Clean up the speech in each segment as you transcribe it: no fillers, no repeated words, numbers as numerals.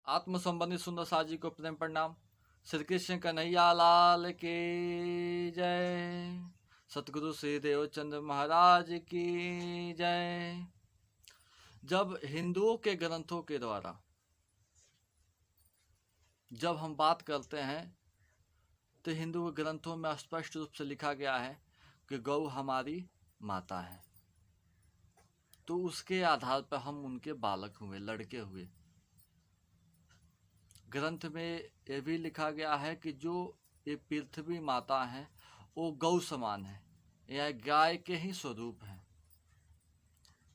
आत्म संबंधी सुंदर साज जी को प्रेम प्रणाम। श्री कृष्ण कन्हैया लाल की जय। सतगुरु श्री देवचंद्र महाराज की जय। जब हिंदुओं के ग्रंथों के द्वारा जब हम बात करते हैं तो हिंदू ग्रंथों में स्पष्ट रूप से लिखा गया है कि गौ हमारी माता है। तो उसके आधार पर हम उनके बालक हुए, लड़के हुए। ग्रंथ में यह भी लिखा गया है कि जो ये पृथ्वी माता है वो गौ समान है, यह गाय के ही स्वरूप है।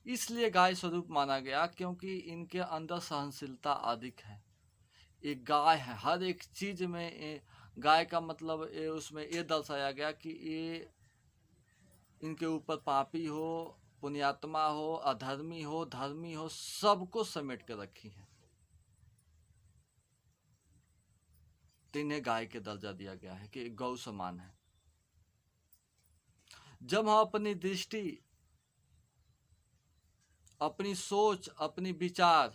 इसलिए गाय स्वरूप माना गया क्योंकि इनके अंदर सहनशीलता अधिक है। एक गाय है, हर एक चीज में गाय का मतलब उसमें ये दर्शाया गया कि ये इनके ऊपर पापी हो, पुण्यात्मा हो, अधर्मी हो, धर्मी हो, सबको समेट कर रखी है। तो इन्हें गाय के दर्जा दिया गया है कि गौ समान है। जब हम अपनी दृष्टि, अपनी सोच, अपनी विचार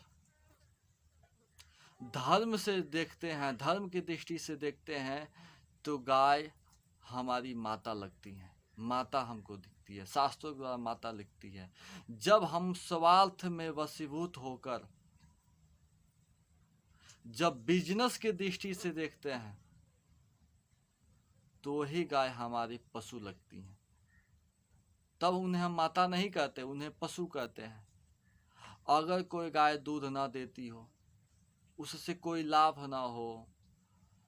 धर्म से देखते हैं, धर्म की दृष्टि से देखते हैं, तो गाय हमारी माता लगती है, माता हमको दिखती है, शास्त्रों के द्वारा माता लिखती है। जब हम स्वार्थ में वशीभूत होकर जब बिजनेस की दृष्टि से देखते हैं तो वही गाय हमारी पशु लगती है। तब उन्हें हम माता नहीं कहते, उन्हें पशु कहते हैं। अगर कोई गाय दूध ना देती हो, उससे कोई लाभ ना हो,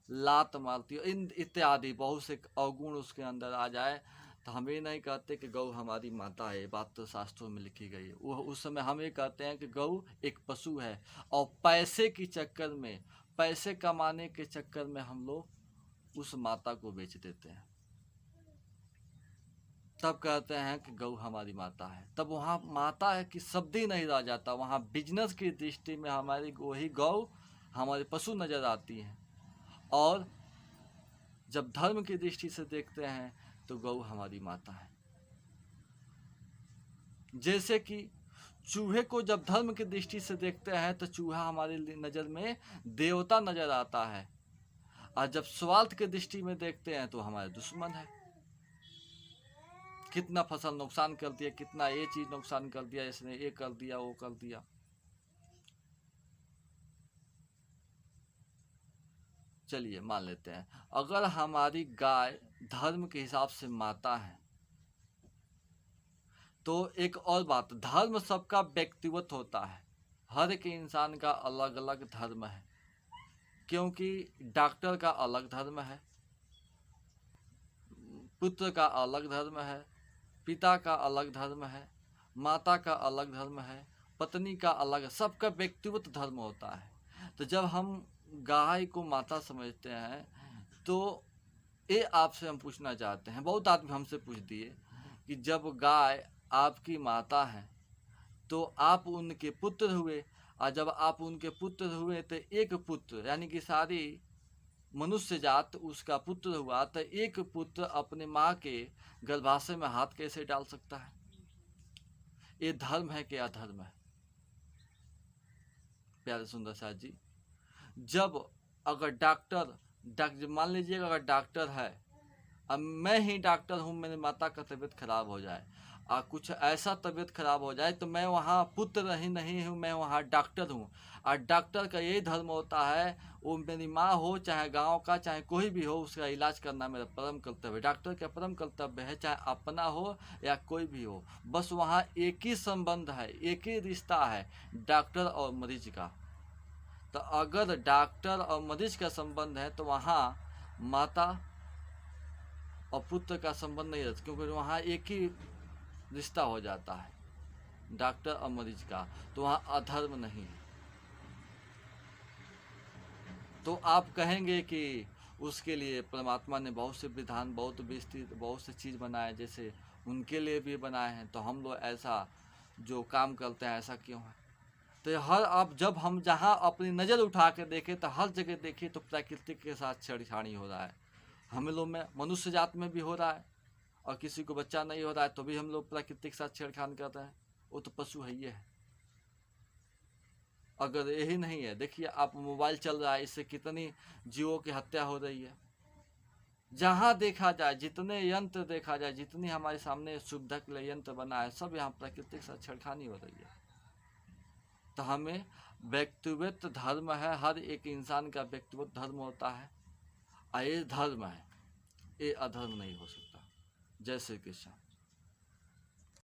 लात मारती हो, इन इत्यादि बहुत से अवगुण उसके अंदर आ जाए, तो हम ये नहीं कहते कि गौ हमारी माता है। ये बात तो शास्त्रों में लिखी गई है। वो उस समय हम ये कहते हैं कि गौ एक पशु है और पैसे के चक्कर में, पैसे कमाने के चक्कर में हम लोग उस माता को बेच देते हैं। तब कहते हैं कि गौ हमारी माता है। तब वहाँ माता है कि शब्द ही नहीं रह जाता, वहाँ बिजनेस की दृष्टि में हमारी वही गौ हमारे पशु नजर आती है। और जब धर्म की दृष्टि से देखते हैं तो गौ हमारी माता है। जैसे कि चूहे को जब धर्म की दृष्टि से देखते हैं तो चूहा हमारे नज़र में देवता नजर आता है, और जब स्वार्थ की दृष्टि में देखते हैं तो हमारे दुश्मन है। कितना फसल नुकसान कर दिया, कितना ये चीज नुकसान कर दिया, इसने ये कर दिया, वो कर दिया। चलिए मान लेते हैं अगर हमारी गाय धर्म के हिसाब से माता है, तो एक और बात, धर्म सबका व्यक्तिगत होता है। हर एक इंसान का अलग अलग धर्म है, क्योंकि डॉक्टर का अलग धर्म है, पुत्र का अलग धर्म है, पिता का अलग धर्म है, माता का अलग धर्म है, पत्नी का अलग, सबका व्यक्तिगत धर्म होता है। तो जब हम गाय को माता समझते हैं तो ये आपसे हम पूछना चाहते हैं, बहुत आदमी हमसे पूछ दिए कि जब गाय आपकी माता है तो आप उनके पुत्र हुए, और जब आप उनके पुत्र हुए तो एक पुत्र यानी कि सारी मनुष्य जात उसका पुत्र हुआ, तो एक पुत्र अपने माँ के गर्भाशय में हाथ कैसे डाल सकता है? ये धर्म है कि अधर्म है? प्यारे सुंदर साथ जी, जब अगर डॉक्टर मान लीजिएगा, अगर डॉक्टर है, अब मैं ही डॉक्टर हूँ, मेरी माता का तबीयत खराब हो जाए और कुछ ऐसा तबीयत खराब हो जाए, तो मैं वहाँ पुत्र ही नहीं हूँ, मैं वहाँ डॉक्टर हूँ। और डॉक्टर का यही धर्म होता है, वो मेरी माँ हो चाहे गांव का चाहे कोई भी हो, उसका इलाज करना मेरा परम कर्तव्य है। डॉक्टर का परम कर्तव्य है, चाहे अपना हो या कोई भी हो, बस वहाँ एक ही संबंध है, एक ही रिश्ता है, डॉक्टर और मरीज का। तो अगर डॉक्टर और मरीज का संबंध है तो वहाँ माता और पुत्र का संबंध नहीं रहता, क्योंकि वहाँ एक ही रिश्ता हो जाता है डॉक्टर और मरीज का, तो वहाँ अधर्म नहीं है। तो आप कहेंगे कि उसके लिए परमात्मा ने बहुत से विधान, बहुत विस्तृत, बहुत से चीज़ बनाए, जैसे उनके लिए भी बनाए हैं, तो हम लोग ऐसा जो काम करते हैं ऐसा क्यों है? तो हर अब जब हम जहाँ अपनी नज़र उठा के देखें तो हर जगह देखें तो प्रकृति के साथ छेड़छाड़ी हो रहा है। हम लोग में, मनुष्य जात में भी हो रहा है, और किसी को बच्चा नहीं हो रहा है तो भी हम लोग प्रकृति के साथ छेड़खानी कर रहे हैं। वो तो पशु है, ये है। अगर यही नहीं है, देखिए आप मोबाइल चल रहा है, इससे कितनी जीवों की हत्या हो रही है। जहाँ देखा जाए, जितने यंत्र देखा जाए, जितनी हमारे सामने सुविधा के लिए यंत्र बना है, सब यहाँ प्राकृतिक से छेड़खानी हो रही है। तो हमें व्यक्तिगत धर्म है, हर एक इंसान का व्यक्तिगत धर्म होता है, और ये धर्म है, ये अधर्म नहीं हो सकता। जय श्री कृष्ण।